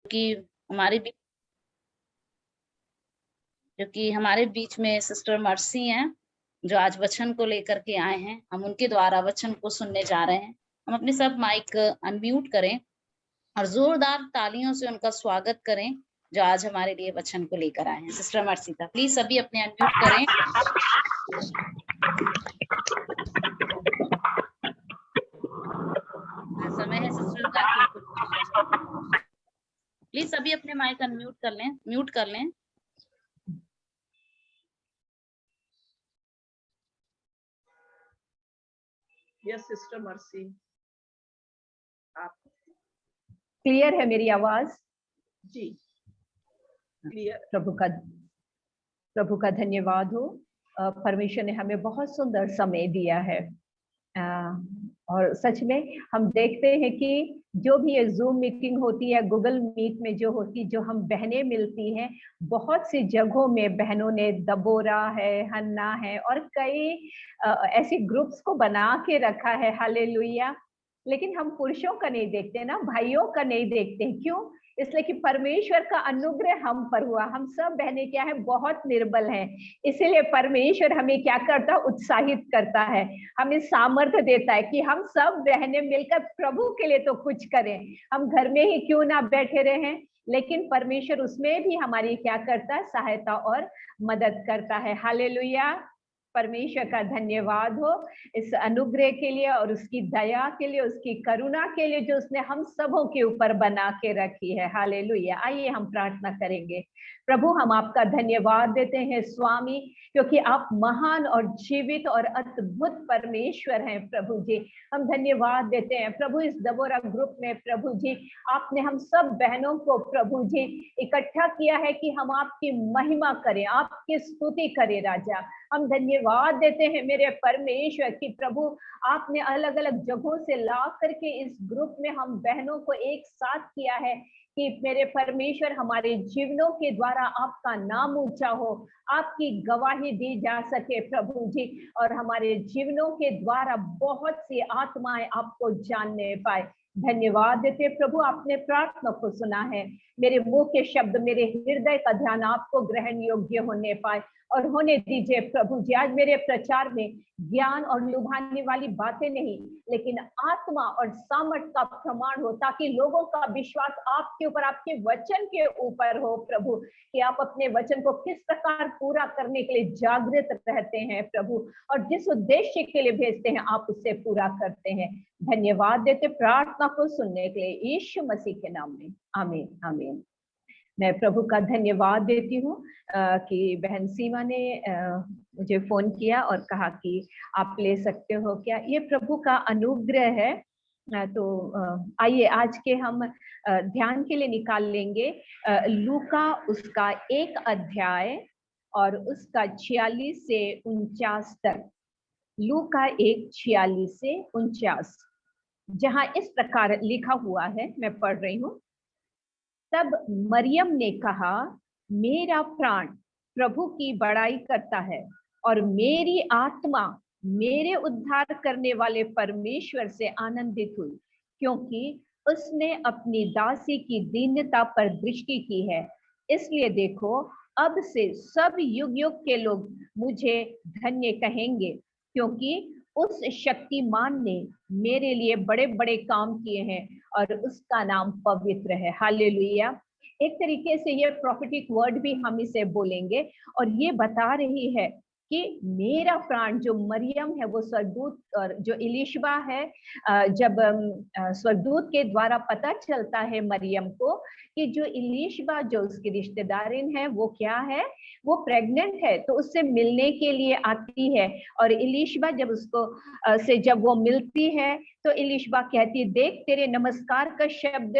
कि हमारे बीच जो कि हमारे बीच में सिस्टर मर्सी हैं, जो आज वचन को लेकर के आए हैं। हम उनके द्वारा वचन को सुनने जा रहे हैं। हम अपने सब माइक अनम्यूट करें और जोरदार तालियों से उनका स्वागत करें, जो आज हमारे लिए वचन को लेकर आए हैं। सिस्टर मर्सीता, प्लीज सभी अपने अनम्यूट करें। समय है सिस्टर का कि कुछ प्लीज सभी अपने माइक अनम्यूट कर लें, म्यूट कर लें। यस सिस्टर मर्सी, आप क्लियर है मेरी आवाज? जी क्लियर। प्रभु का धन्यवाद हो। परमेश्वर ने हमें बहुत सुंदर समय दिया है और सच में हम देखते हैं कि जो भी ये जूम मीटिंग होती है, गूगल मीट में जो होती, जो हम बहनें मिलती हैं, बहुत सी जगहों में बहनों ने दबोरा है, हन्ना है और कई ऐसे ग्रुप्स को बना के रखा है। हालेलुया। लेकिन हम पुरुषों का नहीं देखते ना, भाइयों का नहीं देखते। क्यों? इसलिए कि परमेश्वर का अनुग्रह हम पर हुआ। हम सब बहनें क्या है, बहुत निर्बल हैं। इसीलिए परमेश्वर हमें क्या करता है, उत्साहित करता है, हमें सामर्थ्य देता है कि हम सब बहनें मिलकर प्रभु के लिए तो कुछ करें। हम घर में ही क्यों ना बैठे रहें, लेकिन परमेश्वर उसमें भी हमारी क्या करता है, सहायता और मदद करता है। हालेलुया। परमेश्वर का धन्यवाद हो इस अनुग्रह के लिए और उसकी दया के लिए, उसकी करुणा के लिए, जो उसने हम सबों के ऊपर बना के रखी है। हालेलुया। आइए हम प्रार्थना करेंगे। प्रभु, हम आपका धन्यवाद देते हैं स्वामी, क्योंकि आप महान और जीवित और अद्भुत परमेश्वर हैं। प्रभु जी, हम धन्यवाद देते हैं प्रभु, इस दबोरा ग्रुप में प्रभु जी आपने हम सब बहनों को प्रभु जी इकट्ठा किया है कि हम आपकी महिमा करें, आपकी स्तुति करें। राजा, हम धन्यवाद देते हैं मेरे परमेश्वर की प्रभु आपने अलग अलग जगहों से ला करके इस ग्रुप में हम बहनों को एक साथ किया है कि मेरे परमेश्वर हमारे जीवनों के द्वारा आपका नाम ऊंचा हो, आपकी गवाही दी जा सके प्रभु जी, और हमारे जीवनों के द्वारा बहुत सी आत्माएं आपको जानने पाए। धन्यवाद देते प्रभु, आपने प्रार्थना को सुना है। मेरे मुंह के शब्द, मेरे हृदय का ध्यान आपको ग्रहण योग्य होने पाए और होने दीजिए प्रभु जी। आज मेरे प्रचार में ज्ञान और लुभाने वाली बातें नहीं, लेकिन आत्मा और सामर्थ का प्रमाण हो, ताकि लोगों का विश्वास आपके ऊपर, आपके वचन के ऊपर हो प्रभु, कि आप अपने वचन को किस प्रकार पूरा करने के लिए जागृत रहते हैं प्रभु, और जिस उद्देश्य के लिए भेजते हैं आप उससे पूरा करते हैं। धन्यवाद देते प्रार्थना को सुनने के लिए यीशु मसीह के नाम में, आमीन आमीन। मैं प्रभु का धन्यवाद देती हूँ कि बहन सीमा ने मुझे फोन किया और कहा कि आप ले सकते हो क्या, ये प्रभु का अनुग्रह है। तो आइए आज के हम ध्यान के लिए निकाल लेंगे लूका उसका 1 अध्याय और उसका 46 से 49 तक। लूका 1:46 से 49, जहां इस प्रकार लिखा हुआ है, मैं पढ़ रही हूँ। तब मरियम ने कहा, मेरा प्राण प्रभु की बड़ाई करता है और मेरी आत्मा मेरे उद्धार करने वाले परमेश्वर से आनंदित हुई, क्योंकि उसने अपनी दासी की दीनता पर दृष्टि की है। इसलिए देखो, अब से सब युग युग के लोग मुझे धन्य कहेंगे, क्योंकि उस शक्तिमान ने मेरे लिए बड़े बड़े काम किए हैं और उसका नाम पवित्र है। हालेलुया। एक तरीके से ये प्रॉफिटिक वर्ड भी हम इसे बोलेंगे, और ये बता रही है कि मेरा प्राण, जो मरियम है वो स्वर्गदूत, और जो इलिशबा है, जब स्वर्गदूत के द्वारा पता चलता है मरियम को कि जो इलिशबा, जो उसकी रिश्तेदारिन है, वो क्या है, वो प्रेग्नेंट है, तो उससे मिलने के लिए आती है। और इलिशबा जब उसको से जब वो मिलती है तो इलिशबा कहती है, देख तेरे नमस्कार का शब्द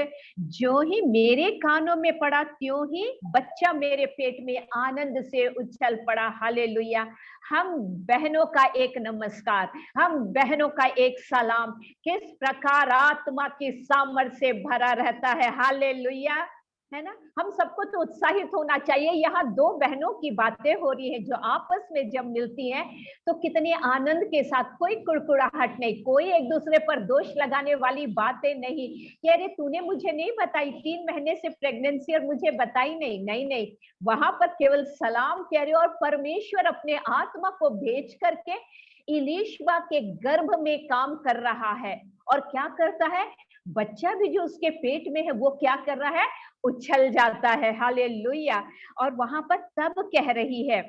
जो ही मेरे कानों में पड़ा, त्यों ही बच्चा मेरे पेट में आनंद से उछल पड़ा। हालेलुया। हम बहनों का एक नमस्कार, हम बहनों का एक सलाम किस प्रकार आत्मा की सामर्थ्य से भरा रहता है। हालेलुया। है ना। हम सबको तो उत्साहित होना चाहिए। यहाँ दो बहनों की बातें हो रही है जो आपस में जब मिलती हैं तो कितने आनंद के साथ, कोई कुड़कुड़ाहट नहीं, कोई एक दूसरे पर दोष लगाने वाली बातें नहीं कि अरे तूने मुझे नहीं बताई, 3 महीने से प्रेगनेंसी और मुझे बताई नहीं। नहीं नहीं, वहां पर केवल सलाम कह रहे हो, और परमेश्वर अपने आत्मा को भेज करके इलीशबा के गर्भ में काम कर रहा है। और क्या करता है, बच्चा भी जो उसके पेट में है वो क्या कर रहा है, उछल जाता है। हालेलुया। और वहां पर तब कह रही है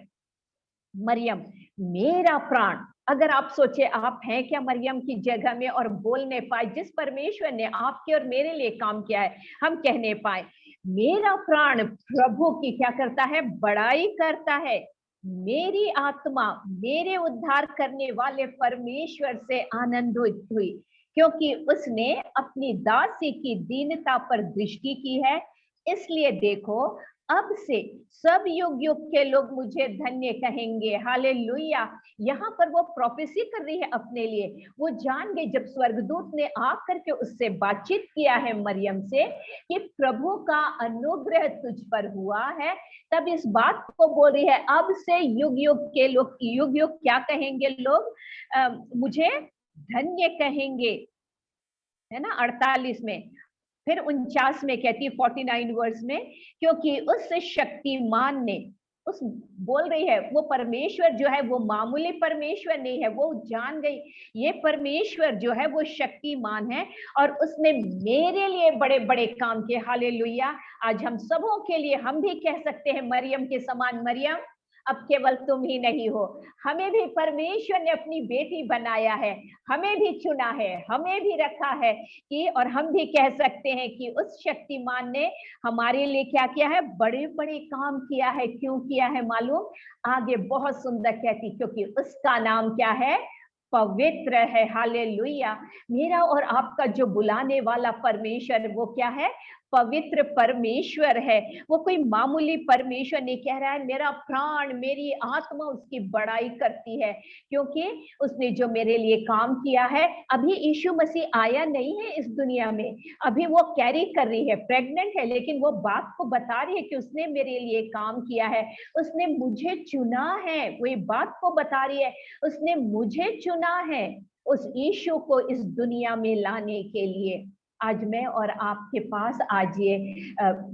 मरियम, मेरा प्राण। अगर आप सोचे आप हैं क्या मरियम की जगह में और बोलने पाए, जिस परमेश्वर ने आपके और मेरे लिए काम किया है, हम कहने पाए मेरा प्राण प्रभु की क्या करता है, बड़ाई करता है। मेरी आत्मा मेरे उद्धार करने वाले परमेश्वर से आनंदित हुई, क्योंकि उसने अपनी दासी की दीनता पर दृष्टि की है। इसलिए देखो, अब से सब युग युग के लोग मुझे धन्य कहेंगे। हालेलुया। यहाँ पर वो प्रोफेसी कर रही है अपने लिए। वो जान गई जब स्वर्गदूत ने आकर के उससे बातचीत किया है मरियम से कि प्रभु का अनुग्रह तुझ पर हुआ है, तब इस बात को बोल रही है अब से युग युग के लोग, युग युग क्या कहेंगे लोग, मुझे धन्य कहेंगे, है ना। 48 में, फिर 49 में कहती है, 49 वर्स में, क्योंकि उस शक्तिमान ने, उस बोल रही है वो परमेश्वर जो है वो मामूली परमेश्वर नहीं है। वो जान गई ये परमेश्वर जो है वो शक्तिमान है और उसने मेरे लिए बड़े बड़े काम किए। हालेलुया। आज हम सबों के लिए हम भी कह सकते हैं मरियम के समान, मरियम अब केवल तुम ही नहीं हो, हमें भी परमेश्वर ने अपनी बेटी बनाया है, हमें भी चुना है, हमें भी रखा है कि, और हम भी कह सकते हैं कि उस शक्तिमान ने हमारे लिए क्या किया है, बड़े बड़े काम किया है। क्यों किया है मालूम, आगे बहुत सुंदर कहती, क्योंकि उसका नाम क्या है, पवित्र है। हालेलुया। मेरा और आपका जो बुलाने वाला परमेश्वर वो क्या है, पवित्र परमेश्वर है। वो कोई मामूली परमेश्वर नहीं। कह रहा है मेरा प्राण, मेरी आत्मा उसकी बड़ाई करती है, क्योंकि उसने जो मेरे लिए काम किया है। अभी यीशु मसीह आया नहीं है इस दुनिया में, अभी वो कैरी कर रही है, प्रेग्नेंट है, लेकिन वो बात को बता रही है कि उसने मेरे लिए काम किया है, उसने मुझे चुना है। वो ये बात को बता रही है, उसने मुझे चुना है उस यीशु को इस दुनिया में लाने के लिए। आज मैं और आपके पास आज ये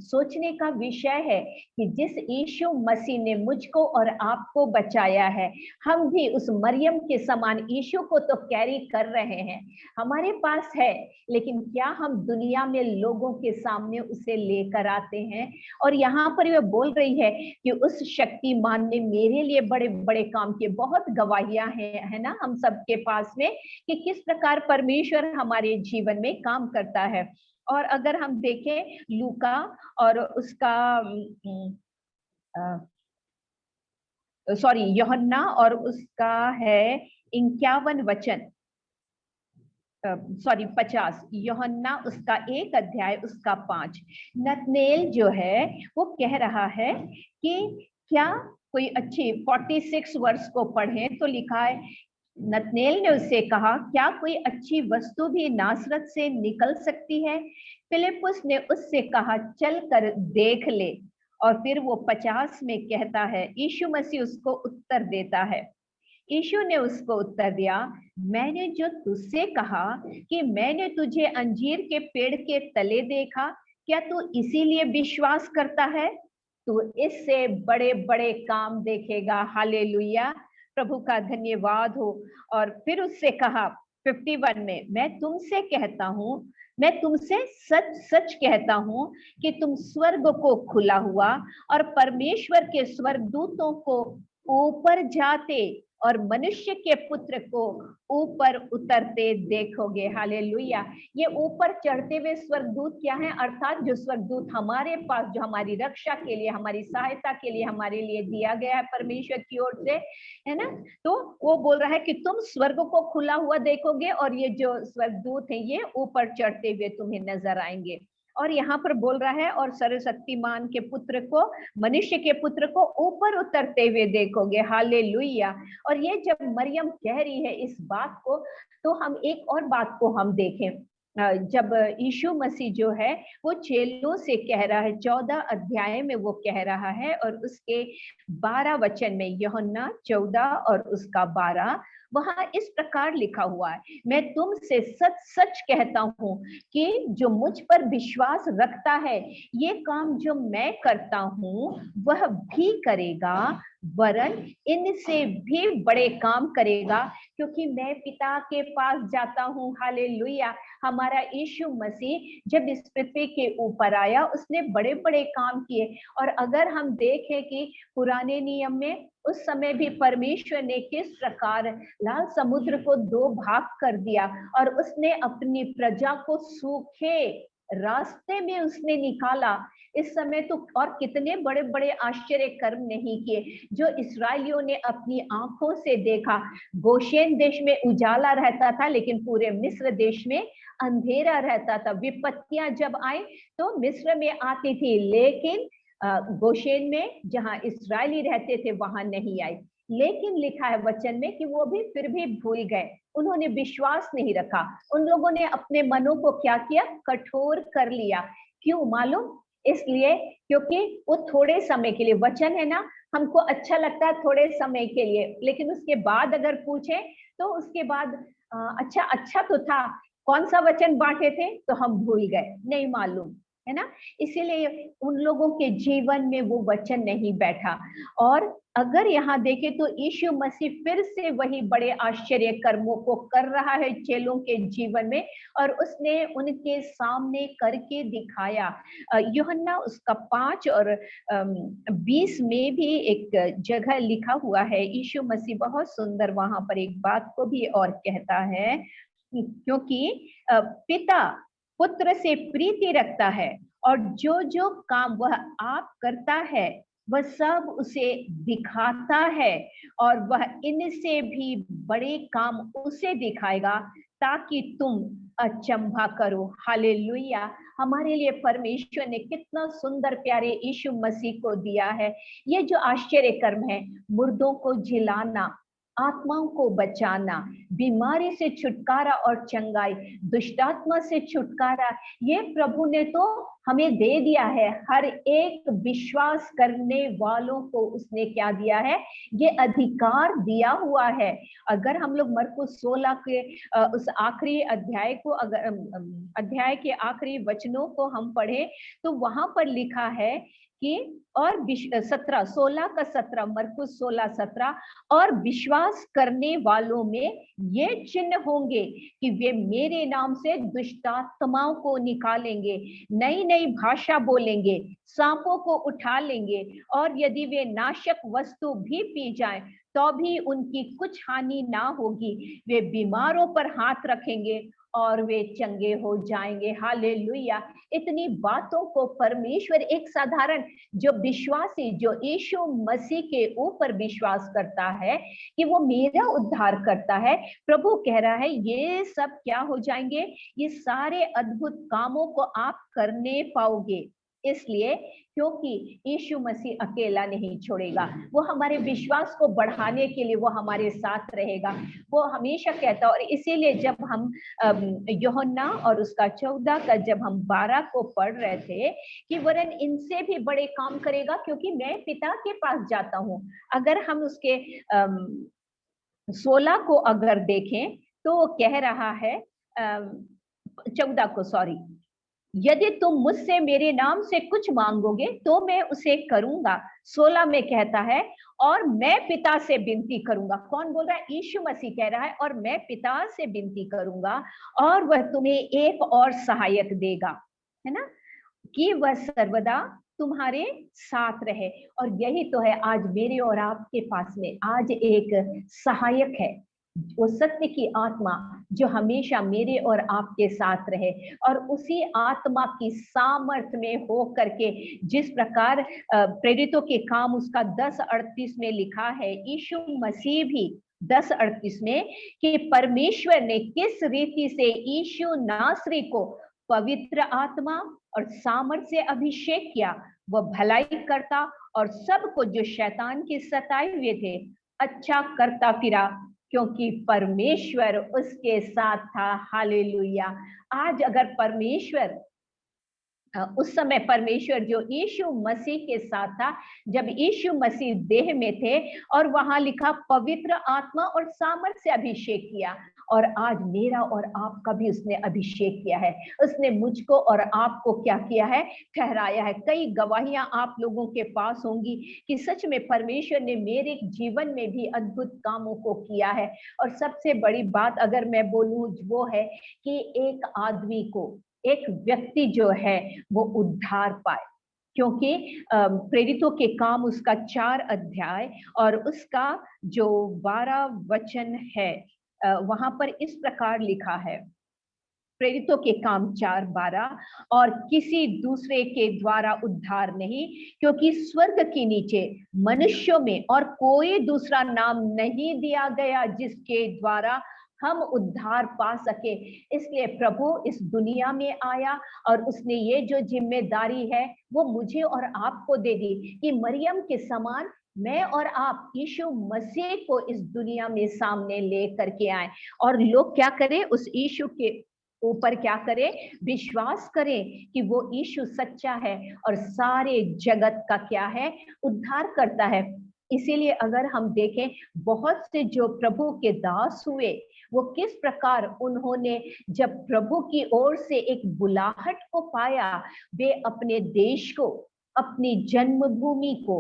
सोचने का विषय है कि जिस यीशु मसीह ने मुझको और आपको बचाया है, हम भी उस मरियम के समान यीशु को तो कैरी कर रहे हैं, हमारे पास है, लेकिन क्या हम दुनिया में लोगों के सामने उसे लेकर आते हैं। और यहाँ पर वे बोल रही है कि उस शक्तिमान ने मेरे लिए बड़े बड़े काम किए। बहुत गवाहियां हैं, है ना, हम सबके पास में कि किस प्रकार परमेश्वर हमारे जीवन में काम करता है। और अगर हम देखें लूका और उसका सॉरी यूहन्ना और उसका है 51 वचन, सॉरी 50, यूहन्ना उसका 1 अध्याय उसका 5, नतनेल जो है वो कह रहा है कि क्या कोई अच्छी 46 वर्ष को पढ़े तो लिखा है, नतनेल ने उससे कहा क्या कोई अच्छी वस्तु भी नासरत से निकल सकती है। फिलिपुस ने उससे कहा चल कर देख ले। और फिर वो 50 में कहता है, यीशु मसीह उसको उत्तर देता है, यीशु ने उसको उत्तर दिया, मैंने जो तुझसे कहा कि मैंने तुझे अंजीर के पेड़ के तले देखा, क्या तू इसीलिए विश्वास करता है? तू इससे बड़े बड़े काम देखेगा। हालेलुया, प्रभु का धन्यवाद हो। और फिर उससे कहा 51 में, मैं तुमसे कहता हूँ, मैं तुमसे सच सच कहता हूँ कि तुम स्वर्ग को खुला हुआ और परमेश्वर के स्वर्गदूतों को ऊपर जाते और मनुष्य के पुत्र को ऊपर उतरते देखोगे। हालेलुया। ये ऊपर चढ़ते हुए स्वर्गदूत क्या है, अर्थात जो स्वर्गदूत हमारे पास, जो हमारी रक्षा के लिए, हमारी सहायता के लिए हमारे लिए दिया गया है परमेश्वर की ओर से, है ना। तो वो बोल रहा है कि तुम स्वर्ग को खुला हुआ देखोगे और ये जो स्वर्गदूत हैं ये ऊपर चढ़ते हुए तुम्हें नजर आएंगे। और यहाँ पर बोल रहा है और सर्वशक्तिमान के पुत्र को, मनुष्य के पुत्र को ऊपर उतरते हुए देखोगे। हालेलुया। और ये जब मरियम कह रही है इस बात को, तो हम एक और बात को हम देखें, जब यीशु मसीह जो है वो चेलों से कह रहा है, 14 अध्याय में वो कह रहा है और उसके 12 वचन में, यूहन्ना 14 और उसका 12, वहां इस प्रकार लिखा हुआ है, मैं तुमसे सच सच कहता हूं कि जो मुझ पर विश्वास रखता है, ये काम जो मैं करता हूं वह भी करेगा, वरन इनसे भी बड़े काम करेगा, क्योंकि मैं पिता के पास जाता हूँ। हालेलुया। हमारा यीशु मसीह जब इस पृथ्वी के ऊपर आया, उसने बड़े बड़े काम किए। और अगर हम देखें कि पुराने नियम में उस समय भी परमेश्वर ने किस प्रकार लाल समुद्र को 2 भाग कर दिया और उसने अपनी प्रजा को सूखे रास्ते में उसने निकाला। इस समय तो और कितने बड़े बड़े आश्चर्य कर्म नहीं किए जो इस्राएलियों ने अपनी आंखों से देखा। गोशेन देश में उजाला रहता था, लेकिन पूरे मिस्र देश में अंधेरा रहता था। विपत्तियां जब आई तो मिस्र में आती थी, लेकिन गोशेन में जहां इस्राएली रहते थे वहां नहीं आई। लेकिन लिखा है वचन में कि वो भी फिर भी भूल गए, उन्होंने विश्वास नहीं रखा। उन लोगों ने अपने मनों को क्या किया? कठोर कर लिया। क्यों मालूम? इसलिए क्योंकि वो थोड़े समय के लिए, वचन है ना, हमको अच्छा लगता है थोड़े समय के लिए, लेकिन उसके बाद अगर पूछे तो उसके बाद अच्छा अच्छा तो था, कौन सा वचन बांटे थे तो हम भूल गए, नहीं मालूम, है ना। इसीलिए उन लोगों के जीवन में वो वचन नहीं बैठा। और अगर यहाँ देखें तो यीशु मसीह फिर से वही बड़े आश्चर्य कर्मों को कर रहा है चेलों के जीवन में, और उसने उनके सामने करके दिखाया। यूहन्ना उसका 5 और 20 में भी एक जगह लिखा हुआ है, यीशु मसीह बहुत सुंदर वहां पर एक बात को भी और कहता है, क्योंकि पिता पुत्र से प्रीति रखता है और जो जो काम वह आप करता है वह सब उसे दिखाता है, और वह इनसे भी बड़े काम उसे दिखाएगा ताकि तुम अचंभा करो। हालेलुया। हमारे लिए परमेश्वर ने कितना सुंदर प्यारे यीशु मसीह को दिया है। ये जो आश्चर्य कर्म है, मुर्दों को जिलाना, आत्माओं को बचाना, बीमारी से छुटकारा और चंगाई, दुष्टात्मा से छुटकारा, ये प्रभु ने तो हमें दे दिया है। हर एक विश्वास करने वालों को उसने क्या दिया है? ये अधिकार दिया हुआ है। अगर हम लोग मरकुस 16 के उस आखिरी अध्याय को, अगर अध्याय के आखिरी वचनों को हम पढ़े तो वहां पर लिखा है कि और 16 का 17, मरकुस 16:17, और विश्वास करने वालों में ये चिन्ह होंगे कि वे मेरे नाम से दुष्टात्माओं को निकालेंगे, नई नई भाषा बोलेंगे, सांपों को उठा लेंगे, और यदि वे नाशक वस्तु भी पी जाएं तो भी उनकी कुछ हानि ना होगी। वे बीमारों पर हाथ रखेंगे और वे चंगे हो जाएंगे। हालेलुया। इतनी बातों को परमेश्वर एक साधारण जो विश्वासी, जो यीशु मसीह के ऊपर विश्वास करता है कि वो मेरा उद्धार करता है, प्रभु कह रहा है ये सब क्या हो जाएंगे? ये सारे अद्भुत कामों को आप करने पाओगे। इसलिए क्योंकि यीशु मसीह अकेला नहीं छोड़ेगा, वो हमारे विश्वास को बढ़ाने के लिए वो हमारे साथ रहेगा, वो हमेशा कहता। और इसीलिए जब हम यूहन्ना और उसका 14 का जब हम 12 को पढ़ रहे थे कि वरन इनसे भी बड़े काम करेगा क्योंकि मैं पिता के पास जाता हूँ। अगर हम उसके 16 को अगर देखें तो वो कह रहा है, 14 को, सॉरी, यदि तुम मुझसे मेरे नाम से कुछ मांगोगे तो मैं उसे करूंगा। 16 में कहता है और मैं पिता से विनती करूंगा। कौन बोल रहा है? यीशु मसीह कह रहा है और मैं पिता से विनती करूंगा और वह तुम्हें एक और सहायक देगा, है ना, कि वह सर्वदा तुम्हारे साथ रहे। और यही तो है आज मेरे और आपके पास में आज एक सहायक है, वो सत्य की आत्मा जो हमेशा मेरे और आपके साथ रहे। और उसी आत्मा की सामर्थ्य में हो करके, जिस प्रकार प्रेरितों के काम उसका 10:38 में लिखा है, यीशु मसीह भी 10:38 में, कि परमेश्वर ने किस रीति से यीशु नासरी को पवित्र आत्मा और सामर्थ्य से अभिषेक किया, वह भलाई करता और सबको जो शैतान के सताए हुए थे अच्छा करता फिरा क्योंकि परमेश्वर उसके साथ था। हालेलुया। आज अगर परमेश्वर उस समय परमेश्वर जो यीशु मसीह के साथ था, जब यीशु मसीह देह में थे, और वहां लिखा पवित्र आत्मा और सामर्थ से अभिषेक किया, और आज मेरा और आपका भी उसने अभिषेक किया है। उसने मुझको और आपको क्या किया है? ठहराया है। कई गवाहियां आप लोगों के पास होंगी कि सच में परमेश्वर ने मेरे जीवन में भी अद्भुत कामों को किया है। और सबसे बड़ी बात अगर मैं बोलूं वो है कि एक आदमी को, एक व्यक्ति जो है वो उद्धार पाए, क्योंकि प्रेरितों के काम उसका 4 अध्याय और उसका जो 12 वचन है, वहां पर इस प्रकार लिखा है, प्रेरितों के काम 4:12, और किसी दूसरे के द्वारा उद्धार नहीं, क्योंकि स्वर्ग के नीचे मनुष्यों में और कोई दूसरा नाम नहीं दिया गया जिसके द्वारा हम उद्धार पा सके। इसलिए प्रभु इस दुनिया में आया और उसने ये जो जिम्मेदारी है वो मुझे और आपको दे दी कि मरियम के समान मैं और आप यीशु मसीह को इस दुनिया में सामने ले करके आए, और लोग क्या करें? उस यीशु के ऊपर क्या करें? विश्वास करें कि वो यीशु सच्चा है और सारे जगत का क्या है? उद्धार करता है। इसीलिए अगर हम देखें, बहुत से जो प्रभु के दास हुए, वो किस प्रकार उन्होंने जब प्रभु की ओर से एक बुलाहट को पाया, वे अपने देश को, अपनी जन्मभूमि को,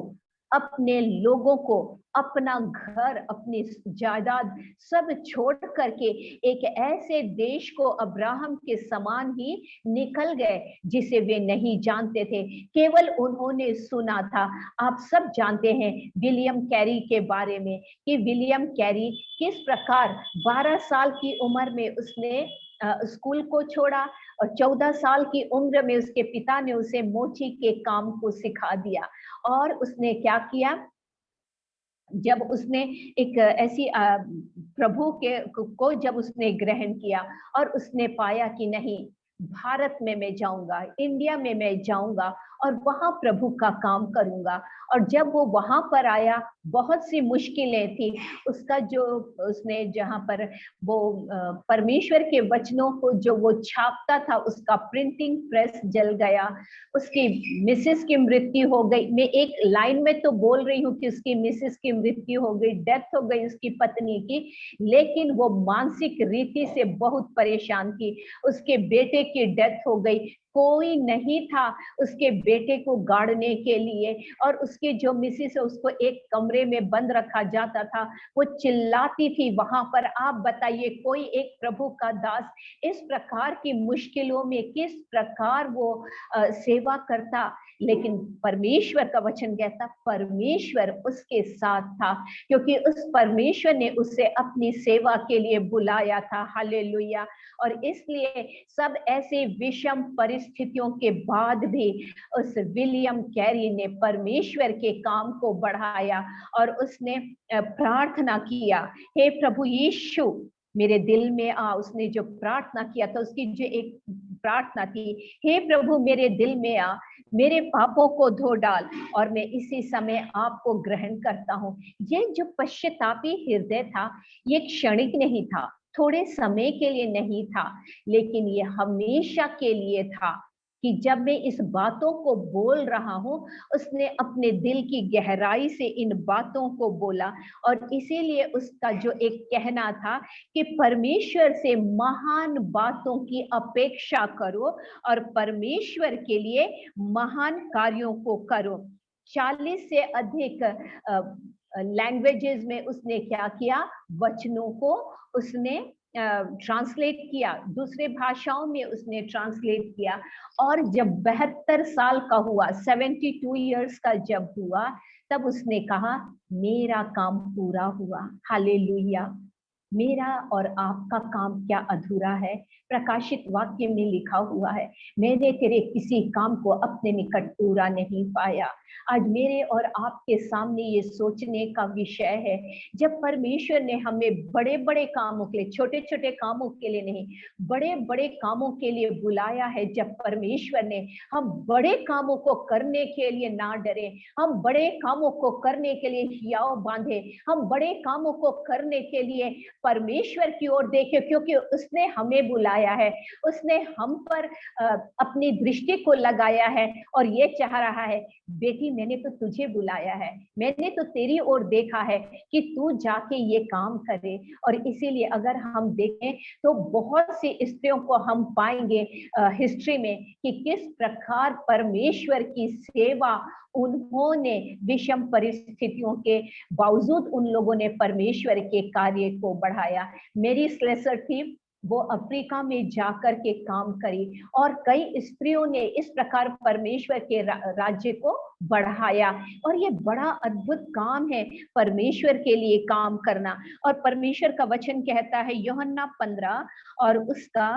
अपने लोगों को, अपना घर, अपनी जायदाद सब छोड़ करके एक ऐसे देश को अब्राहम के समान ही निकल गए जिसे वे नहीं जानते थे, केवल उन्होंने सुना था। आप सब जानते हैं विलियम कैरी के बारे में कि विलियम कैरी किस प्रकार 12 साल की उम्र में उसने स्कूल को छोड़ा, और 14 साल की उम्र में उसके पिता ने उसे मोची के काम को सिखा दिया। और उसने क्या किया? जब उसने एक ऐसी प्रभु के को जब उसने ग्रहण किया और उसने पाया कि नहीं, भारत में मैं जाऊंगा, इंडिया में मैं जाऊंगा और वहां प्रभु का काम करूंगा। और जब वो वहां पर आया, बहुत सी मुश्किलें थी। उसका जो उसने जहां पर वो परमेश्वर के वचनों को जो वो छापता था, उसका प्रिंटिंग प्रेस जल गया। उसकी मिसेस की मृत्यु हो गई। मैं एक लाइन में तो बोल रही हूँ कि उसकी मिसेस की मृत्यु हो गई, डेथ हो गई उसकी पत्नी की, लेकिन वो मानसिक रीति से बहुत परेशान थी। उसके बेटे की डेथ हो गई, कोई नहीं था उसके बेटे को गाड़ने के लिए, और उसकी जो मिसेस है उसको एक कमरे में बंद रखा जाता था। वो चिल्लाती थी वहां पर। आप बताइए, कोई एक प्रभु का दास इस प्रकार की मुश्किलों में किस प्रकार वो सेवा करता, लेकिन परमेश्वर का वचन कहता परमेश्वर उसके साथ था, क्योंकि उस परमेश्वर ने उसे अपनी सेवा के लिए बुलाया था। हालेलुया। और इसलिए सब ऐसे विषम परिस्थितियों के बाद भी उस विलियम कैरी ने परमेश्वर के काम को बढ़ाया और उसने प्रार्थना किया, हे प्रभु यीशु मेरे दिल में आ। उसने जो प्रार्थना किया था, उसकी जो एक प्रार्थना थी, हे प्रभु मेरे दिल में आ, मेरे पापों को धो डाल और मैं इसी समय आपको ग्रहण करता हूँ। ये जो पश्चातापी हृदय था, ये क्षणिक नहीं था, थोड़े समय के लिए नहीं था, लेकिन ये हमेशा के लिए था कि जब मैं इस बातों को बोल रहा हूं, उसने अपने दिल की गहराई से इन बातों को बोला। और इसीलिए उसका जो एक कहना था कि परमेश्वर से महान बातों की अपेक्षा करो और परमेश्वर के लिए महान कार्यों को करो। 40 से अधिक लैंग्वेजेस में उसने क्या किया? वचनों को उसने ट्रांसलेट किया, दूसरे भाषाओं में उसने ट्रांसलेट किया। और जब 72 साल का हुआ, 72 इयर्स का जब हुआ, तब उसने कहा मेरा काम पूरा हुआ। हालेलुया। मेरा और आपका काम क्या अधूरा है? प्रकाशित वाक्य में लिखा हुआ है, मैंने तेरे किसी काम को अपने निकट पूरा नहीं पाया। आज मेरे और आपके सामने ये सोचने का विषय है, जब परमेश्वर ने हमें बड़े बड़े कामों के लिए, छोटे छोटे कामों के लिए नहीं, बड़े बड़े कामों के लिए बुलाया है, जब परमेश्वर ने हम बड़े कामों को करने के लिए ना डरे, हम बड़े कामों को करने के लिए हियाव बांधे, हम बड़े कामों को करने के लिए परमेश्वर की ओर देखे, क्योंकि उसने हमें बुलाया है, उसने हम पर अपनी दृष्टि को लगाया है और ये चाह रहा है, बेटी मैंने तो तुझे बुलाया है, मैंने तो तेरी ओर देखा है कि तू जाके ये काम करे। और इसीलिए अगर हम देखें तो बहुत सी स्त्रियों को हम पाएंगे हिस्ट्री में कि किस प्रकार परमेश्वर की सेवा उन्होंने विषम परिस्थितियों के बावजूद उन लोगों ने परमेश्वर के कार्य को बढ़ाया। मेरी स्लेसर थी, वो अफ्रीका में जाकर के काम करी और कई स्त्रियों ने इस प्रकार परमेश्वर के राज्य को बढ़ाया। और ये बड़ा अद्भुत काम है परमेश्वर के लिए काम करना। और परमेश्वर का वचन कहता है यूहन्ना 15 और उसका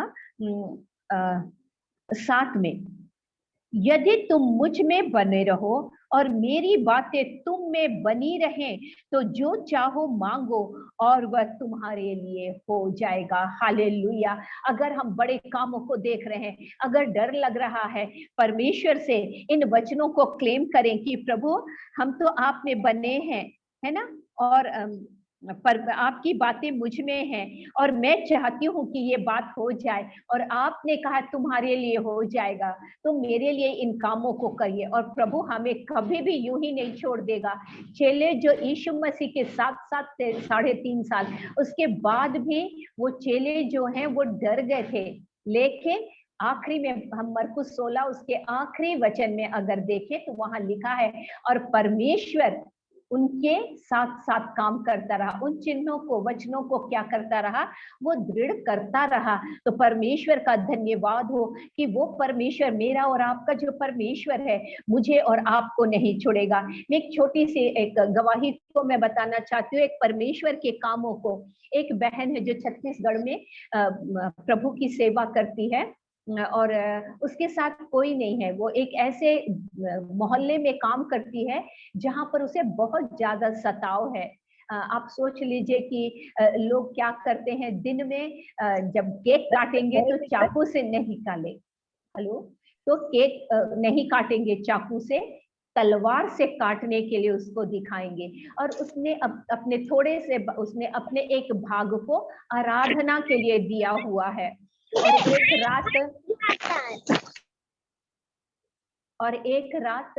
7 में, यदि तुम मुझ में बने रहो और मेरी बातें तुम में बनी रहें तो जो चाहो मांगो और वह तुम्हारे लिए हो जाएगा। हालेलुया। अगर हम बड़े कामों को देख रहे हैं, अगर डर लग रहा है, परमेश्वर से इन वचनों को क्लेम करें कि प्रभु हम तो आप में बने हैं, है ना, और पर आपकी बातें मुझ में हैं और मैं चाहती हूँ कि ये बात हो जाए और आपने कहा तुम्हारे लिए हो जाएगा, तो मेरे लिए इन कामों को करिए। और प्रभु हमें कभी भी यूं ही नहीं छोड़ देगा। चेले जो यीशु मसीह के साथ साथ थे 3.5 साल, उसके बाद भी वो चेले जो हैं वो डर गए थे, लेकिन आखिरी में हम मरकुस 16 उसके आखिरी वचन में अगर देखें तो वहां लिखा है, और परमेश्वर उनके साथ साथ काम करता रहा, उन चिन्हों को, वचनों को क्या करता रहा, वो दृढ़ करता रहा। तो परमेश्वर का धन्यवाद हो कि वो परमेश्वर, मेरा और आपका जो परमेश्वर है, मुझे और आपको नहीं छोड़ेगा। मैं एक छोटी सी एक गवाही को मैं बताना चाहती हूँ, एक परमेश्वर के कामों को। एक बहन है जो छत्तीसगढ़ में प्रभु की सेवा करती है और उसके साथ कोई नहीं है। वो एक ऐसे मोहल्ले में काम करती है जहां पर उसे बहुत ज्यादा सताव है। आप सोच लीजिए कि लोग क्या करते हैं, दिन में जब केक काटेंगे तो चाकू से नहीं काटे, हेलो, तो केक नहीं काटेंगे चाकू से, तलवार से काटने के लिए उसको दिखाएंगे। और उसने अपने थोड़े से, उसने अपने एक भाग को आराधना के लिए दिया हुआ है। और एक रात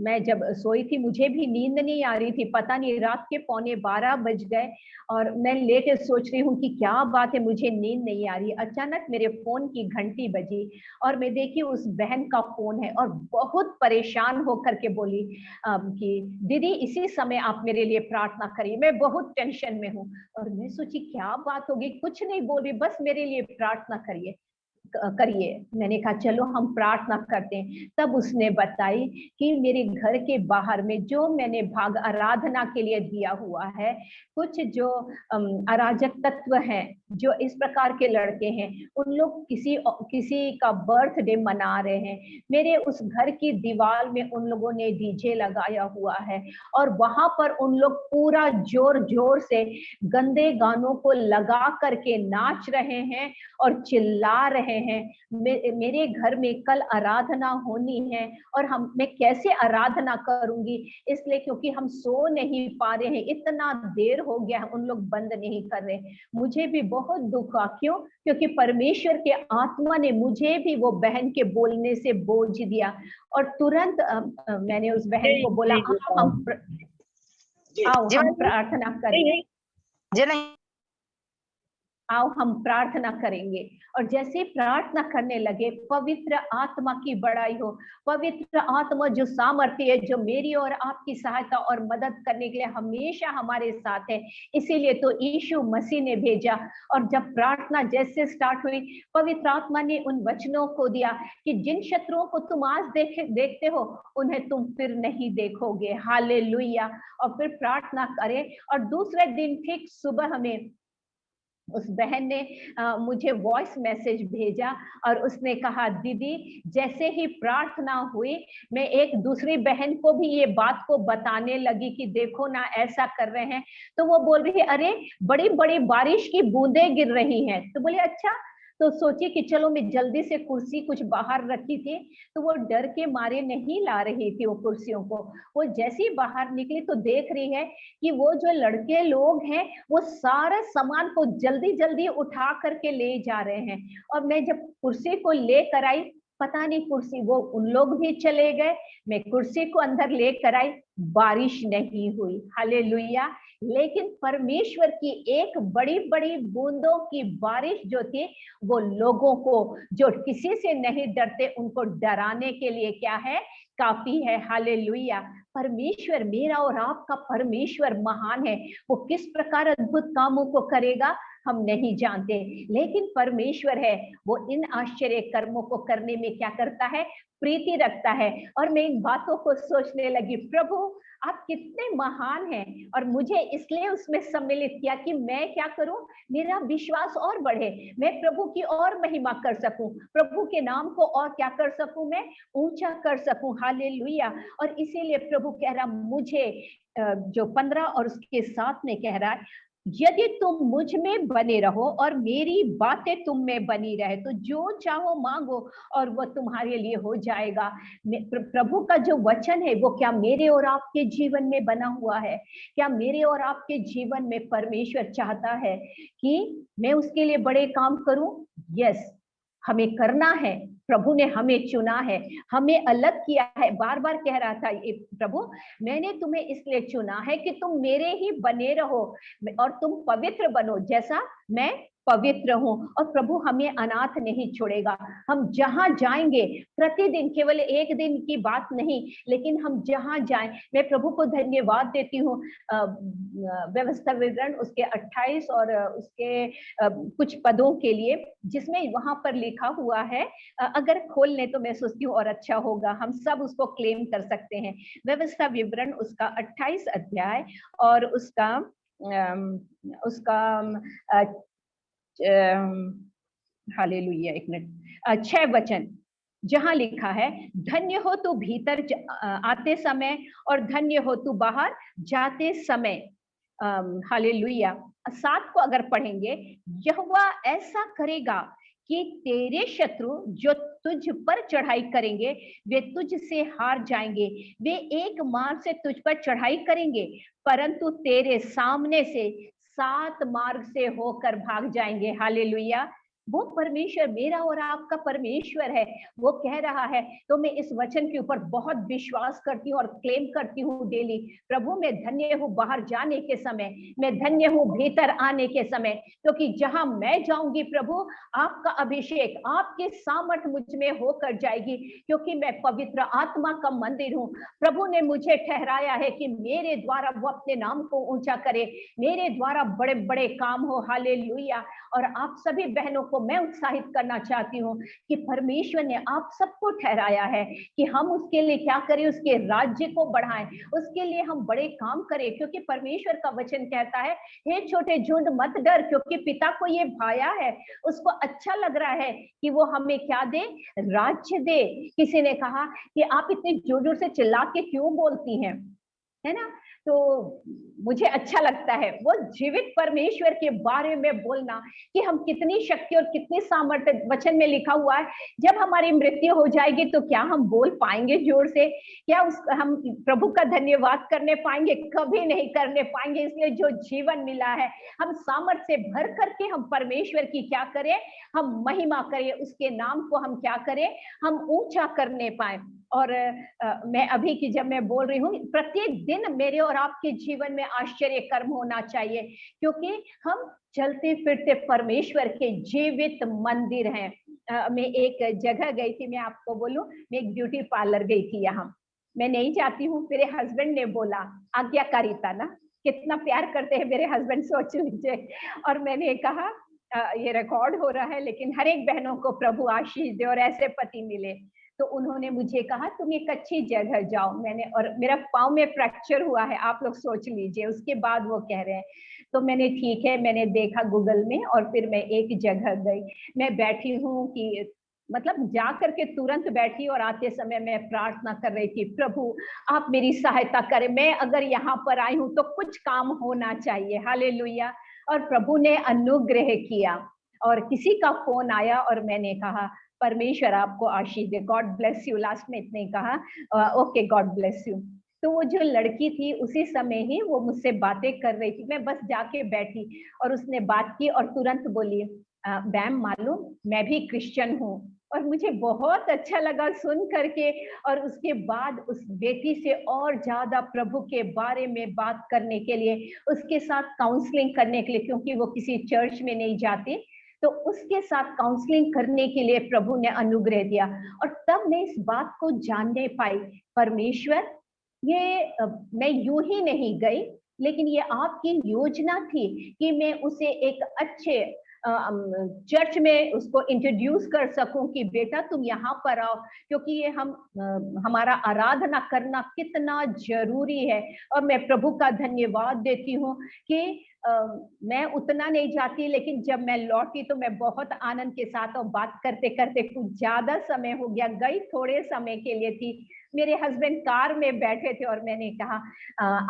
मैं जब सोई थी, मुझे भी नींद नहीं आ रही थी, पता नहीं रात के 11:15 बज गए और मैं लेटे सोच रही हूँ कि क्या बात है, मुझे नींद नहीं आ रही। अचानक मेरे फोन की घंटी बजी और मैं देखी उस बहन का फोन है और बहुत परेशान होकर के बोली कि दीदी इसी समय आप मेरे लिए प्रार्थना करिए, मैं बहुत टेंशन में हूँ। और मैं सोची क्या बात होगी, कुछ नहीं बोल रही, बस मेरे लिए प्रार्थना करिए। मैंने कहा चलो हम प्रार्थना करते हैं। तब उसने बताई कि मेरे घर के बाहर में जो मैंने भाग आराधना के लिए दिया हुआ है, कुछ जो अराजक तत्व हैं, जो इस प्रकार के लड़के हैं, उन लोग किसी का बर्थडे मना रहे हैं। मेरे उस घर की दीवार में उन लोगों ने डीजे लगाया हुआ है और वहां पर उन लोग पूरा जोर जोर से गंदे गानों को लगा करके नाच रहे हैं और चिल्ला रहे हैं। मेरे घर में कल आराधना होनी है और मैं कैसे आराधना करूंगी, इसलिए क्योंकि हम सो नहीं पा रहे हैं, इतना देर हो गया है, उन लोग बंद नहीं कर रहे। मुझे भी बहुत दुख हुआ, क्यों? क्योंकि परमेश्वर के आत्मा ने मुझे भी वो बहन के बोलने से बोझ दिया और तुरंत मैंने उस बहन को बोला आओ हम प्रार्थना करें। आओ हम प्रार्थना करेंगे। और जैसे प्रार्थना करने लगे, पवित्र आत्मा की बड़ाई हो। पवित्र आत्मा जो सामर्थ्य है, जो मेरी और आपकी सहायता और मदद करने के लिए हमेशा हमारे साथ है, इसीलिए तो यीशु मसीह ने भेजा। और जब प्रार्थना जैसे स्टार्ट हुई, पवित्र आत्मा ने उन वचनों को दिया कि जिन शत्रुओं को तुम आज देखते हो, उन्हें तुम फिर नहीं देखोगे। हालेलुया। और फिर प्रार्थना करें। और दूसरे दिन ठीक सुबह हमें उस बहन ने मुझे वॉइस मैसेज भेजा और उसने कहा, दीदी जैसे ही प्रार्थना हुई, मैं एक दूसरी बहन को भी ये बात को बताने लगी कि देखो ना ऐसा कर रहे हैं। तो वो बोल रही है, अरे बड़ी बड़ी बारिश की बूंदें गिर रही हैं। तो बोले अच्छा। तो सोची कि चलो मैं जल्दी से कुर्सी कुछ बाहर रखी थी, तो वो डर के मारे नहीं ला रही थी वो कुर्सियों को। वो जैसे ही बाहर निकली तो देख रही है कि वो जो लड़के लोग हैं वो सारे सामान को जल्दी जल्दी उठा करके ले जा रहे हैं। और मैं जब कुर्सी को लेकर आई, पता नहीं कुर्सी, वो उन लोग भी चले गए, मैं कुर्सी को अंदर लेकर आई, बारिश नहीं हुई। हालेलुया। लेकिन परमेश्वर की एक बड़ी बड़ी बूंदों की बारिश जो थी, वो लोगों को जो किसी से नहीं डरते उनको डराने के लिए क्या है, काफी है। हालेलुया। परमेश्वर, मेरा और आपका परमेश्वर महान है। वो किस प्रकार अद्भुत कामों को करेगा हम नहीं जानते, लेकिन परमेश्वर है, वो इन आश्चर्य कर्मों को करने में क्या करता है, प्रीति रखता है। और मैं इन बातों को सोचने लगी, प्रभु आप कितने महान हैं। और मुझे इसलिए उसमें सम्मिलित किया कि मैं क्या करूं, मेरा विश्वास और बढ़े, मैं प्रभु की और महिमा कर सकूं, प्रभु के नाम को और क्या कर सकूं, मैं ऊंचा कर सकूं। हालेलुया। और इसीलिए प्रभु कह रहा मुझे, जो 15 और उसके 7 में कह रहा है, यदि तुम मुझ में बने रहो और मेरी बातें तुम में बनी रहे, तो जो चाहो मांगो और वो तुम्हारे लिए हो जाएगा। प्रभु का जो वचन है वो क्या मेरे और आपके जीवन में बना हुआ है? क्या मेरे और आपके जीवन में परमेश्वर चाहता है कि मैं उसके लिए बड़े काम करूं? यस, हमें करना है। प्रभु ने हमें चुना है, हमें अलग किया है। बार बार कह रहा था ये प्रभु, मैंने तुम्हें इसलिए चुना है कि तुम मेरे ही बने रहो और तुम पवित्र बनो जैसा मैं पवित्र हूं। और प्रभु हमें अनाथ नहीं छोड़ेगा। हम जहां जाएंगे, प्रतिदिन, केवल एक दिन की बात नहीं, लेकिन हम जहां जाएं, मैं प्रभु को धन्यवाद देती हूँ। व्यवस्था विवरण उसके 28 और उसके कुछ पदों के लिए, जिसमें वहां पर लिखा हुआ है, अगर खोल लें तो मैं सोचती हूँ और अच्छा होगा, हम सब उसको क्लेम कर सकते हैं। व्यवस्था विवरण उसका 28 अध्याय और उसका हालेलुया, 1 मिनट, 6 वचन, जहां लिखा है, धन्य हो तू भीतर आते समय और धन्य हो तू बाहर जाते समय। हालेलुया। 7 को अगर पढ़ेंगे, यहोवा ऐसा करेगा कि तेरे शत्रु जो तुझ पर चढ़ाई करेंगे वे तुझ से हार जाएंगे। वे एक मार्ग से तुझ पर चढ़ाई करेंगे, परंतु तेरे सामने से 7 मार्ग से होकर भाग जाएंगे। हालेलुया। वो परमेश्वर, मेरा और आपका परमेश्वर है, वो कह रहा है। तो मैं इस वचन के ऊपर बहुत विश्वास करती हूँ और क्लेम करती हूँ डेली। प्रभु मैं धन्य हूँ बाहर जाने के समय, मैं धन्य हूँ भीतर आने के समय, क्योंकि जहां मैं जाऊंगी प्रभु, आपका अभिषेक, आपकी सामर्थ मुझ में होकर जाएगी, क्योंकि मैं पवित्र आत्मा का मंदिर हूँ। प्रभु ने मुझे ठहराया है कि मेरे द्वारा वो अपने नाम को ऊंचा करे, मेरे द्वारा बड़े बड़े काम हो। हालेलुया। और आप सभी बहनों को मैं उत्साहित करना चाहती हूँ कि परमेश्वर ने आप सबको ठहराया है कि हम उसके लिए क्या करें, उसके राज्य को बढ़ाएं, उसके लिए हम बड़े काम करें। क्योंकि परमेश्वर का वचन कहता है, हे छोटे झुंड मत डर, क्योंकि पिता को ये भाया है, उसको अच्छा लग रहा है कि वो हमें क्या दे, राज्य दे। किसी ने कहा कि आप इतनी जोर जोर से चिल्ला के क्यों बोलती हैं, है ना? तो मुझे अच्छा लगता है वो जीवित परमेश्वर के बारे में बोलना कि हम कितनी शक्ति और कितनी सामर्थ्य, वचन में लिखा हुआ है, जब हमारी मृत्यु हो जाएगी तो क्या हम बोल पाएंगे जोर से? क्या हम प्रभु का धन्यवाद करने पाएंगे? कभी नहीं करने पाएंगे। इसलिए जो जीवन मिला है, हम सामर्थ्य से भर करके हम परमेश्वर की क्या करें, हम महिमा करें, उसके नाम को हम क्या करें, हम ऊंचा करने पाए। और मैं अभी की जब मैं बोल रही हूँ, प्रत्येक दिन मेरे और आपके जीवन में आश्चर्य कर्म होना चाहिए, क्योंकि हम चलते फिरते परमेश्वर के जीवित मंदिर हैं। मैं एक जगह गई थी, मैं आपको बोलूं, मैं एक ब्यूटी पार्लर गई थी। यहाँ मैं नहीं जाती हूँ, मेरे हस्बैंड ने बोला, आज्ञाकारिता ना, कितना प्यार करते हैं मेरे हस्बैंड, सोच लीजिए। और मैंने कहा ये रिकॉर्ड हो रहा है, लेकिन हर एक बहनों को प्रभु आशीष दे और ऐसे पति मिले। तो उन्होंने मुझे कहा तुम एक अच्छी जगह जाओ। मैंने, और मेरा पाँव में फ्रैक्चर हुआ है, आप लोग सोच लीजिए। उसके बाद वो कह रहे हैं, तो मैंने ठीक है, मैंने देखा गूगल में और फिर मैं एक जगह गई। मैं बैठी हूँ कि मतलब जा करके तुरंत बैठी और आते समय मैं प्रार्थना कर रही थी, प्रभु आप मेरी सहायता करें, मैं अगर यहाँ पर आई हूँ तो कुछ काम होना चाहिए। हालेलुया। और प्रभु ने अनुग्रह किया और किसी का फोन आया और मैंने कहा परमेश्वर आपको आशीष दे, गॉड ब्लेस यू, लास्ट में इतने ही कहा, ओके गॉड ब्लेस यू। तो वो जो लड़की थी उसी समय ही वो मुझसे बातें कर रही थी, मैं बस जाके बैठी और उसने बात की और तुरंत बोली, मैम मालूम मैं भी क्रिश्चियन हूँ। और मुझे बहुत अच्छा लगा सुन करके। और उसके बाद उस बेटी से और ज्यादा प्रभु के बारे में बात करने के लिए, उसके साथ काउंसलिंग करने के लिए, क्योंकि वो किसी चर्च में नहीं जाती, तो उसके साथ काउंसलिंग करने के लिए प्रभु ने अनुग्रह दिया। और तब मैं इस बात को जानने पाई, परमेश्वर ये मैं यूं ही नहीं गई, लेकिन ये आपकी योजना थी कि मैं उसे एक अच्छे चर्च में उसको इंट्रोड्यूस कर सकूं कि बेटा तुम यहाँ पर आओ, क्योंकि ये हमारा आराधना करना कितना जरूरी है। और मैं प्रभु का धन्यवाद देती हूँ कि मैं उतना नहीं जाती, लेकिन जब मैं लौटी तो मैं बहुत आनंद के साथ, और बात करते करते कुछ ज्यादा समय हो गया, गई थोड़े समय के लिए थी। मेरे हस्बैंड कार में बैठे थे और मैंने कहा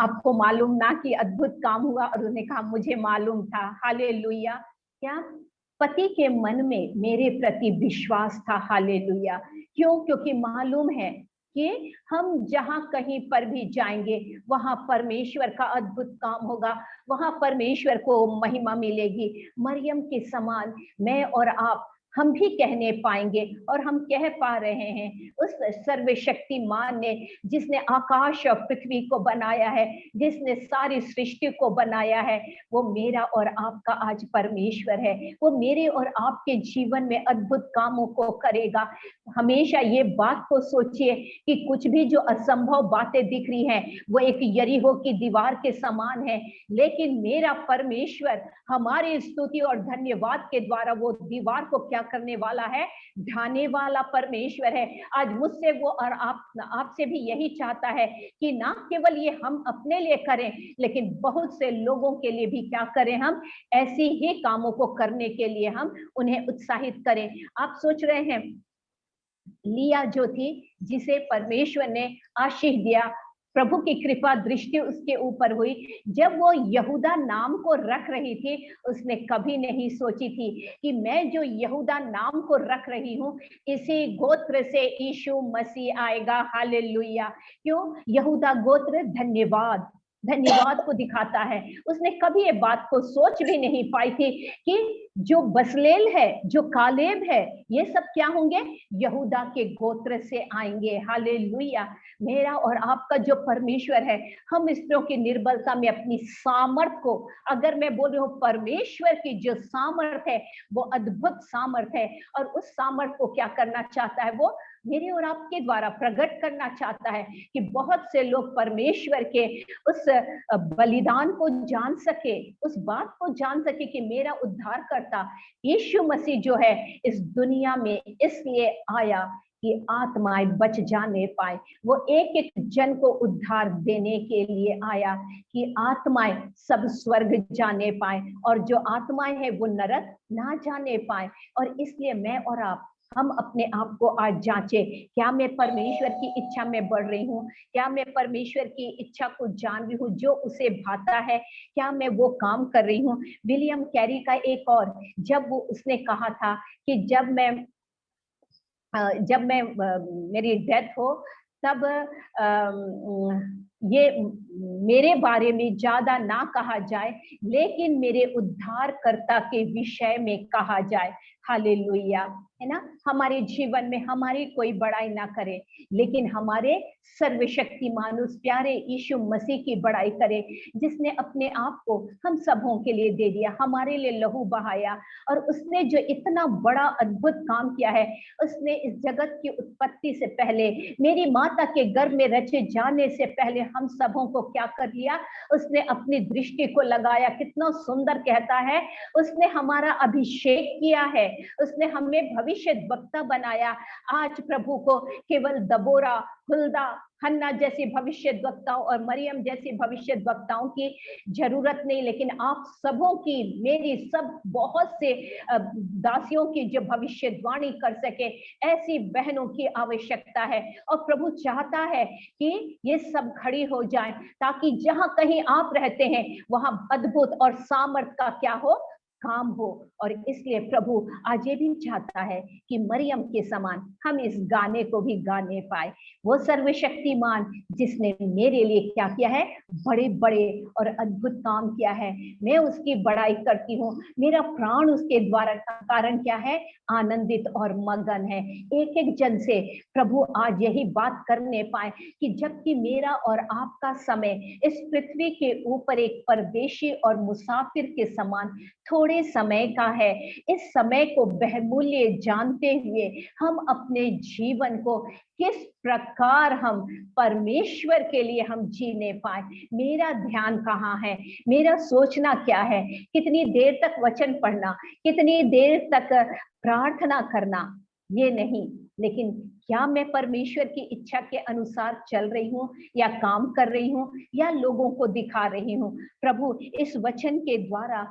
आपको मालूम ना कि अद्भुत काम हुआ? और उन्होंने कहा मुझे मालूम था। हालेलुया। क्या पति के मन में मेरे प्रति विश्वास था। हालेलुया। क्यों? क्योंकि मालूम है कि हम जहां कहीं पर भी जाएंगे वहां परमेश्वर का अद्भुत काम होगा, वहां परमेश्वर को महिमा मिलेगी। मरियम के समान मैं और आप, हम भी कहने पाएंगे, और हम कह पा रहे हैं उस सर्वशक्तिमान ने, जिसने आकाश और पृथ्वी को बनाया है, जिसने सारी सृष्टि को बनाया है, वो मेरा और आपका आज परमेश्वर है। वो मेरे और आपके जीवन में अद्भुत कामों को करेगा। हमेशा ये बात को सोचिए कि कुछ भी जो असंभव बातें दिख रही हैं वो एक यरीहो की दीवार के समान है, लेकिन मेरा परमेश्वर हमारी स्तुति और धन्यवाद के द्वारा वो दीवार को क्या करने वाला है? ढाने वाला परमेश्वर है। आज मुझसे वो और आपसे भी यही चाहता है कि ना केवल ये हम अपने लिए करें, लेकिन बहुत से लोगों के लिए भी क्या करें, हम ऐसी ही कामों को करने के लिए हम उन्हें उत्साहित करें। आप सोच रहे हैं लिया जो थी, जिसे परमेश्वर ने आशीष दिया, प्रभु की कृपा दृष्टि उसके ऊपर हुई, जब वो यहूदा नाम को रख रही थी, उसने कभी नहीं सोची थी कि मैं जो यहूदा नाम को रख रही हूँ, इसी गोत्र से यीशु मसीह आएगा। हालेलुया। क्यों? यहूदा गोत्र धन्यवाद धन्यवाद को दिखाता है। उसने कभी ये बात को सोच भी नहीं पाई थी कि जो बसलेल है, जो कालेब है, ये सब क्या होंगे? यहूदा के गोत्र से आएंगे। हालेलुया। मेरा और आपका जो परमेश्वर है, हम स्त्रियों की निर्बलता में अपनी सामर्थ को, अगर मैं बोल रही हूँ परमेश्वर की जो सामर्थ है वो अद्भुत सामर्थ है, और उस सामर्थ को क्या करना चाहता है? वो मेरे और आपके द्वारा प्रकट करना चाहता है कि बहुत से लोग परमेश्वर के उस बलिदान को जान सके, उस बात को जान सके कि मेरा उद्धारकर्ता यीशु मसीह जो है इस दुनिया में इसलिए आया कि आत्माएं बच जाने पाए। वो एक एक जन को उद्धार देने के लिए आया कि आत्माएं सब स्वर्ग जाने पाए, और जो आत्माएं हैं वो नरक ना जाने पाए। और इसलिए मैं और आप, हम अपने आप को आज जांचे, क्या मैं परमेश्वर की इच्छा में बढ़ रही हूँ? क्या मैं परमेश्वर की इच्छा को जान रही हूँ जो उसे भाता है? क्या मैं वो काम कर रही हूँ? विलियम कैरी का एक और, जब वो उसने कहा था कि जब मैं मेरी डेथ हो, तब ये मेरे बारे में ज्यादा ना कहा जाए, लेकिन मेरे उद्धारकर्ता के विषय में कहा जाए। हालेलुया, है ना। हमारे जीवन में हमारी कोई बड़ाई ना करे, लेकिन हमारे सर्वशक्तिमान उस प्यारे यीशु मसीह की बड़ाई करे, जिसने अपने आप को हम सबों के लिए दे दिया, हमारे लिए लहू बहाया। और उसने जो इतना बड़ा अद्भुत काम किया है, उसने इस जगत की उत्पत्ति से पहले, मेरी माता के गर्भ में रचे जाने से पहले हम सबों को क्या कर लिया, उसने अपनी दृष्टि को लगाया। कितना सुंदर कहता है, उसने हमारा अभिषेक किया है, उसने हमें भविष्य वक्ता बनाया। आज प्रभु को केवल दबोरा, हुल्दा, हन्ना जैसी भविष्य वक्ताओं और मरियम जैसी भविष्य वक्ताओं की जरूरत नहीं, लेकिन आप सबों की, मेरी, सब बहुत से दासियों की जो भविष्यवाणी कर सके, ऐसी बहनों की आवश्यकता है। और प्रभु चाहता है कि ये सब खड़ी हो जाए, ताकि जहां कहीं आप रहते हैं वहां अद्भुत और सामर्थ का क्या हो, काम हो। और इसलिए प्रभु आज ये भी चाहता है कि मरियम के समान हम इस गाने को भी गाने पाए। वो सर्वशक्तिमान जिसने मेरे लिए क्या किया है, बड़े बड़े और अद्भुत काम किया है, मैं उसकी बड़ाई करती हूँ। मेरा प्राण उसके द्वारा कारण क्या है, आनंदित और मगन है। एक एक जन से प्रभु आज यही बात करने पाए कि जबकि मेरा और आपका समय इस पृथ्वी के ऊपर एक परदेशी और मुसाफिर के समान थोड़े समय का है, इस समय को बहुमूल्य जानते हुए हम अपने जीवन को किस प्रकार हम परमेश्वर के लिए हम जीने पाए। मेरा ध्यान कहाँ है, मेरा सोचना क्या है, कितनी देर तक वचन पढ़ना, कितनी देर तक प्रार्थना करना, ये नहीं, लेकिन क्या मैं परमेश्वर की इच्छा के अनुसार चल रही हूँ या काम कर रही हूँ या लोगों को दिखा रही हूँ। प्रभु इस वचन के द्वारा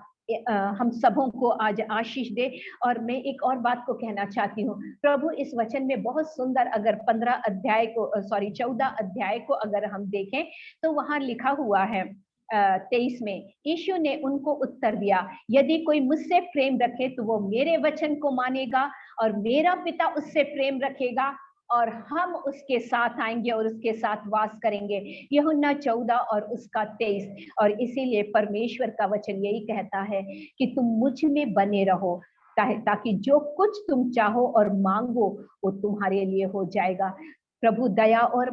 हम सबों को आज आशीष दे। और मैं एक और बात को कहना चाहती हूँ, प्रभु इस वचन में बहुत सुंदर, अगर 15 अध्याय को, 14 अध्याय को अगर हम देखें तो वहां लिखा हुआ है 23 में, यीशु ने उनको उत्तर दिया, यदि कोई मुझसे प्रेम रखे तो वो मेरे वचन को मानेगा और मेरा पिता उससे प्रेम रखेगा और हम उसके साथ आएंगे और उसके साथ वास करेंगे। यूहन्ना 14 और उसका 23। और इसीलिए परमेश्वर का वचन यही कहता है कि तुम मुझ में बने रहो, ताकि जो कुछ तुम चाहो और मांगो वो तुम्हारे लिए हो जाएगा। प्रभु दया और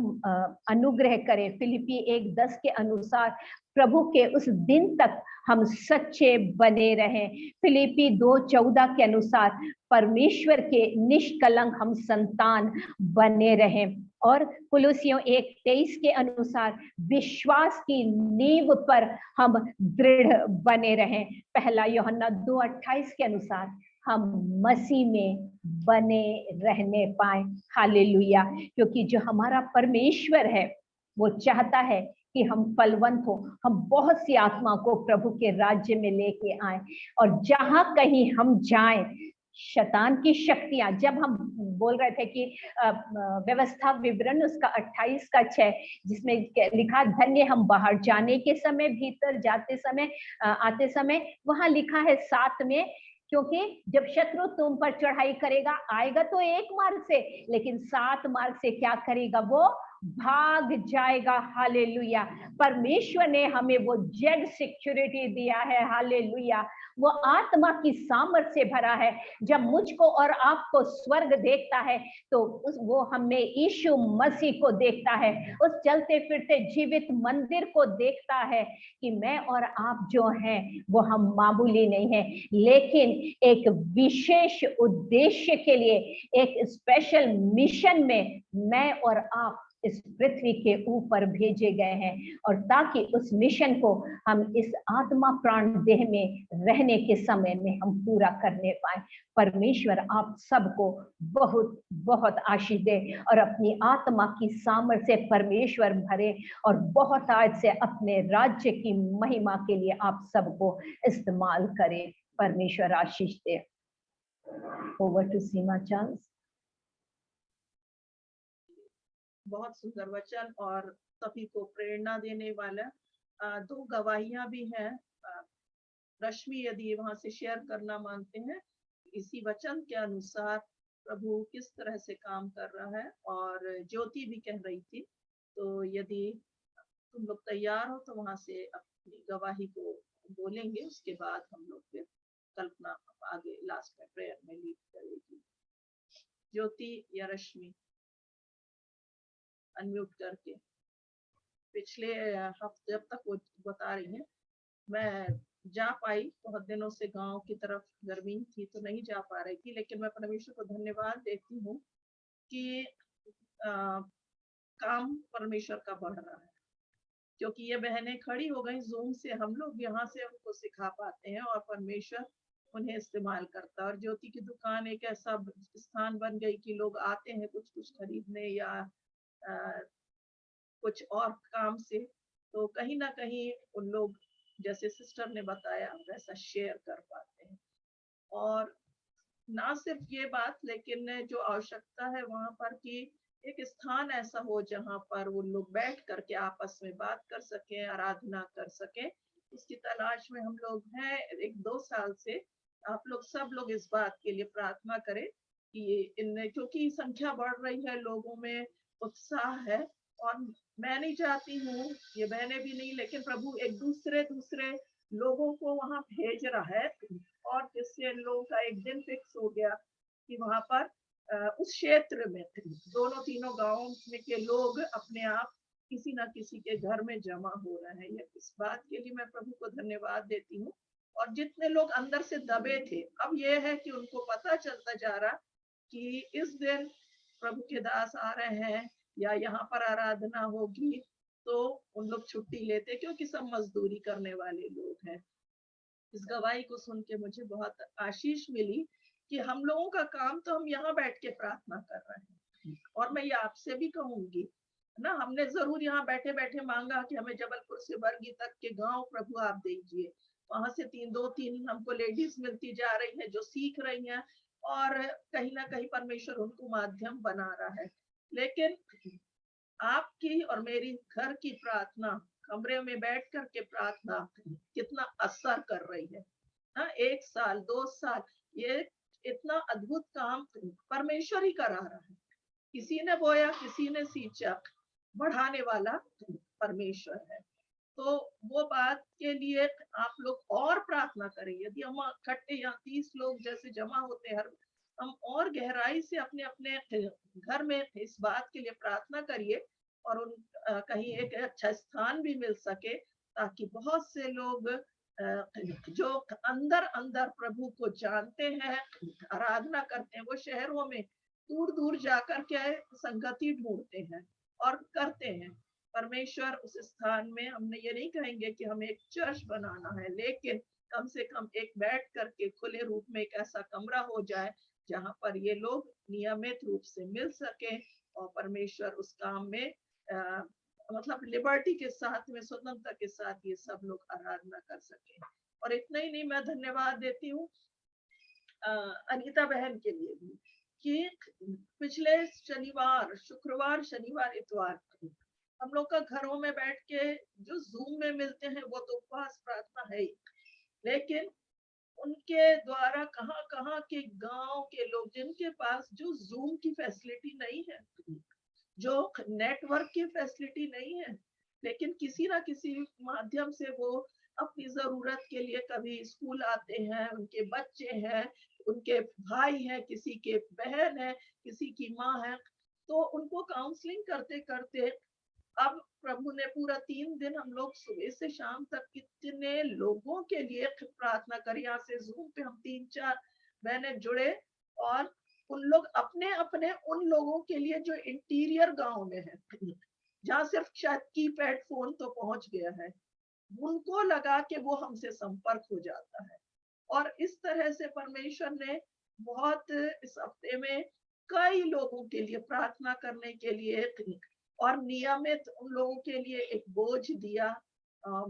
अनुग्रह करे, फिलिपी 1:10 के अनुसार प्रभु के उस दिन तक हम सच्चे बने रहें। फिलिपी 2:14 के अनुसार परमेश्वर के निष्कलंक हम संतान बने रहें। और कुलुसियों 1:23 के अनुसार विश्वास की नींव पर हम दृढ़ बने रहें। पहला यूहन्ना 2:28 के अनुसार हम मसीह में बने रहने पाए। हालेलुया, क्योंकि जो हमारा परमेश्वर है वो चाहता है कि हम फलवंत हो, हम बहुत सी आत्मा को प्रभु के राज्य में लेके आए। और जहां कहीं हम जाएं, शैतान की शक्तियां, जब हम बोल रहे थे कि व्यवस्था विवरण उसका 28 का 6, जिसमें लिखा धन्य हम बाहर जाने के समय, भीतर जाते समय, आते समय, वहां लिखा है 7 में, क्योंकि जब शत्रु तुम पर चढ़ाई करेगा, आएगा तो एक मार्ग से, लेकिन 7 मार्ग से क्या करेगा, वो भाग जाएगा। हालेलुया, परमेश्वर ने हमें वो जेड सिक्योरिटी दिया है। हालेलुया, वो आत्मा की सामर्थ्य से भरा है। जब मुझको और आपको स्वर्ग देखता है तो वो हमें यीशु मसीह को देखता है, उस चलते फिरते जीवित मंदिर को देखता है कि मैं और आप जो हैं वो हम मामूली नहीं है, लेकिन एक विशेष उद्देश्य के लिए, एक स्पेशल मिशन में मैं और आप इस पृथ्वी के ऊपर भेजे गए हैं। और ताकि उस मिशन को हम इस आत्मा प्राण देह में रहने के समय में हम पूरा करने पाए। परमेश्वर आप सबको बहुत बहुत आशीष दे और अपनी आत्मा की सामर्थ्य से परमेश्वर भरे और बहुत आज से अपने राज्य की महिमा के लिए आप सबको इस्तेमाल करे। परमेश्वर आशीष दे। Over to Seema chance. बहुत सुंदर वचन और सभी को प्रेरणा देने वाला। 2 गवाहियां भी हैं। रश्मि यदि वहां से शेयर करना मानते हैं, इसी वचन के अनुसार प्रभु किस तरह से काम कर रहा है, और ज्योति भी कह रही थी, तो यदि तुम लोग तैयार हो तो वहां से अपनी गवाही को बोलेंगे, उसके बाद हम लोग फिर कल्पना आगे लास्ट में प्रेयर में लीड करेगी। ज्योति या रश्मि अनम्यूट करके। पिछले हफ्ते जब तक वो बता रही हैं, मैं जा पाई, बहुत दिनों से गांव की तरफ गर्मी थी तो नहीं जा पा रही थी, लेकिन मैं परमेश्वर को धन्यवाद देती हूँ कि काम परमेश्वर का बढ़ रहा है, क्योंकि ये बहनें खड़ी हो गई जूम से, हम लोग यहाँ से उनको सिखा पाते हैं और परमेश्वर उन्हें इस्तेमाल करता है। और ज्योति की दुकान एक ऐसा स्थान बन गई कि लोग आते हैं कुछ कुछ खरीदने या कुछ और काम से, तो कहीं ना कहीं उन लोग जैसे सिस्टर ने बताया वैसा शेयर कर पाते हैं। और ना सिर्फ ये बात, लेकिन जो आवश्यकता है वहां पर कि एक स्थान ऐसा हो जहां पर वो लोग बैठ करके आपस में बात कर सकें, आराधना कर सकें, इसकी तलाश में हम लोग हैं 1-2 साल से। आप लोग सब लोग इस बात के लिए प्रार्थना करें कि इनमें, क्योंकि संख्या बढ़ रही है, लोगों में उत्साह है, और मैं नहीं चाहती हूँ, ये बहनें भी नहीं, लेकिन प्रभु एक दूसरे लोगों को वहां भेज रहा है, और जिससे लोगों का एक दिन फिक्स हो गया कि वहां पर उस क्षेत्र में दोनों तीनों गांवों में के लोग अपने आप किसी ना किसी के घर में जमा हो रहे हैं। इस बात के लिए मैं प्रभु को धन्यवाद देती हूँ। और जितने लोग अंदर से दबे थे, अब ये है कि उनको पता चलता जा रहा कि इस दिन प्रभु के दास आ रहे हैं या यहाँ पर आराधना होगी, तो उन लोग छुट्टी लेते, क्योंकि सब मजदूरी करने वाले लोग हैं। इस गवाही को सुन के मुझे बहुत आशीष मिली कि हम लोगों का काम तो हम यहाँ बैठ के प्रार्थना कर रहे हैं। और मैं ये आपसे भी कहूंगी ना, हमने जरूर यहाँ बैठे बैठे मांगा कि हमें जबलपुर से बरगी तक के गांव प्रभु आप दीजिए। वहां से 2-3 हमको लेडीज मिलती जा रही है जो सीख रही हैं, और कहीं ना कहीं परमेश्वर उनको माध्यम बना रहा है। लेकिन आपकी और मेरी घर की प्रार्थना, कमरे में बैठ कर के प्रार्थना कितना असर कर रही है ना। 1 साल 2 साल ये इतना अद्भुत काम परमेश्वर ही करा रहा है। किसी ने बोया, किसी ने सींचा, बढ़ाने वाला परमेश्वर है। तो वो बात के लिए आप लोग और प्रार्थना करें। यदि हम इकट्ठे यहाँ 30 लोग जैसे जमा होते हैं, हम और गहराई से अपने अपने घर में इस बात के लिए प्रार्थना करिए, और उन कहीं एक अच्छा स्थान भी मिल सके, ताकि बहुत से लोग जो अंदर अंदर प्रभु को जानते हैं, आराधना करते हैं, वो शहरों में दूर दूर जाकर के संगति ढूंढते हैं और करते हैं। परमेश्वर उस स्थान में, हमने ये नहीं कहेंगे कि हमें एक चर्च बनाना है, लेकिन कम से कम एक बैठ करके खुले रूप में एक ऐसा कमरा हो जाए जहां पर ये लोग नियमित रूप से मिल सके और परमेश्वर उस काम में मतलब लिबर्टी के साथ में, स्वतंत्रता के साथ ये सब लोग आराधना कर सके। और इतना ही नहीं, मैं धन्यवाद देती हूँ अनीता बहन के लिए भी कि पिछले शनिवार, शुक्रवार, शनिवार, इतवार हम लोग का घरों में बैठ के जो जूम में मिलते हैं वो तो उपवास प्रार्थना है ही, लेकिन उनके द्वारा कहाँ कहाँ के गांव के लोग जिनके पास जो जूम की फैसिलिटी नहीं है, जो नेटवर्क की फैसिलिटी नहीं है, लेकिन किसी ना किसी माध्यम से वो अपनी जरूरत के लिए कभी स्कूल आते हैं, उनके बच्चे हैं, उनके भाई हैं, किसी के बहन है, किसी की माँ है, तो उनको काउंसलिंग करते करते अब प्रभु ने पूरा 3 दिन हम लोग सुबह से शाम तक कितने लोगों के लिए प्रार्थना करी। यहाँ से जूम पे हम 3-4 बहनें जुड़े, और उन लोग अपने अपने उन लोगों के लिए जो इंटीरियर गांव में है, जहाँ सिर्फ शायद कीपैड फोन तो पहुंच गया है, उनको लगा के वो हमसे संपर्क हो जाता है। और इस तरह से परमेश्वर ने बहुत इस हफ्ते में कई लोगों के लिए प्रार्थना करने के लिए और नियमित उन लोगों के लिए एक बोझ दिया।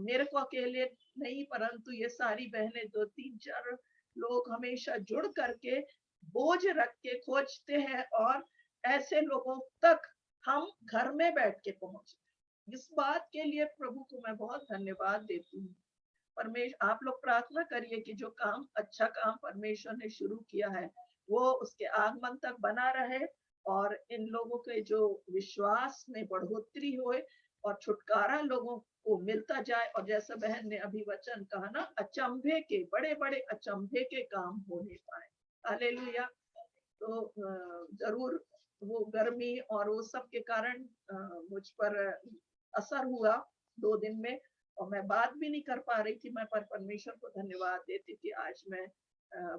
मेरे को अकेले नहीं, परंतु ये सारी बहनें 2-3-4 लोग हमेशा जुड़ करके बोझ रख के खोजते हैं, और ऐसे लोगों तक हम घर में बैठ के पहुंचते। इस बात के लिए प्रभु को मैं बहुत धन्यवाद देती हूँ। परमेश्वर, आप लोग प्रार्थना करिए कि जो काम, अच्छा काम परमेश्वर ने शुरू किया है, वो उसके आगमन तक बना रहे, और इन लोगों के जो विश्वास में बढ़ोतरी होए, और छुटकारा लोगों को मिलता जाए। और जैसा बहन ने अभी वचन कहा ना, अचंभे के, बड़े बड़े अचंभे के काम होने पाए। हालेलुया। तो जरूर वो गर्मी और वो सब के कारण मुझ पर असर हुआ 2 दिन में, और मैं बात भी नहीं कर पा रही थी। मैं पर परमेश्वर को धन्यवाद देती थी आज मैं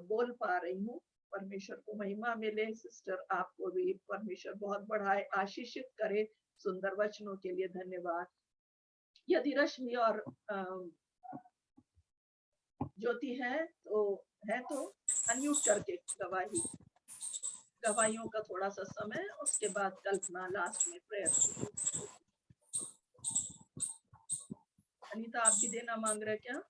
बोल पा रही हूँ। परमेश्वर को महिमा मिले। सिस्टर आपको भी परमेश्वर बहुत बढ़ाए, आशीषित करे। सुंदर वचनों के लिए धन्यवाद। यदि रश्मि और ज्योति है तो अनम्यूट करके गवाहियों का थोड़ा सा समय, उसके बाद कल्पना लास्ट में प्रेयर। अनीता आप भी देना मांग रहे क्या?